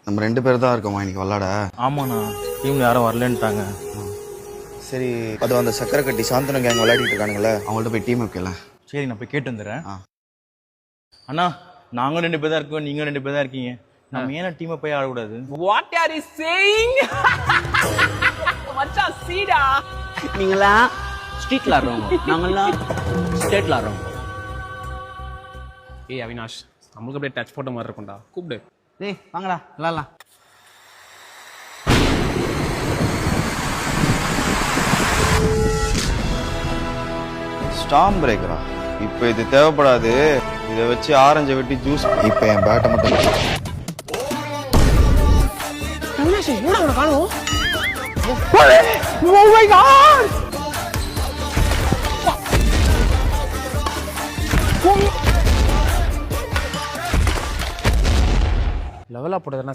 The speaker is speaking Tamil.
நம்ம 2 பேர் தான் இருக்கோமா இன்னைக்கு விளாட? ஆமாண்ணா, டீம்ல யாரும் வரலன்ட்டாங்க. சரி, அது அந்த சக்கரை கட்டி சாந்தனு கேங் விளையாடிட்டு இருக்கானுங்களே, அவங்கள்ட்ட போய் டீம் வைக்கல. சரி, நான் போய் கேட்டு வந்துடுறேன். ஆ. அண்ணா, நாங்களும் 2 பேர் தான் இருக்கோம், நீங்களும் 2 பேர் தான் இருக்கீங்க. நம்ம ஏன்னா டீமை போய் ஆடக்கூடாது? What are you saying? மச்சான் சீடா. நீங்களா ஸ்ட்ரீட்ல ஆடுறவங்க, நாங்கெல்லாம் ஸ்டேட்ல ஆடுறவங்க. ஏய் அவினாஷ், நம்மளுக்கு அப்படியே டச் போட்ட மாதிரி இருக்கும்டா, கூப்பிடு. டேய் வாங்கடா விளாட்லாம். ஸ்டாம் பிரேக்கரா? இப்போ இது தேவைப்படாது. இதை வச்சு ஆரஞ்சை வெட்டி ஜூஸ். இப்போ என் பேட்டை மட்டும் அவினாஷ், என்னடா அவனை காணோம்? Oh my god! லெவலா போட்டதுன்னா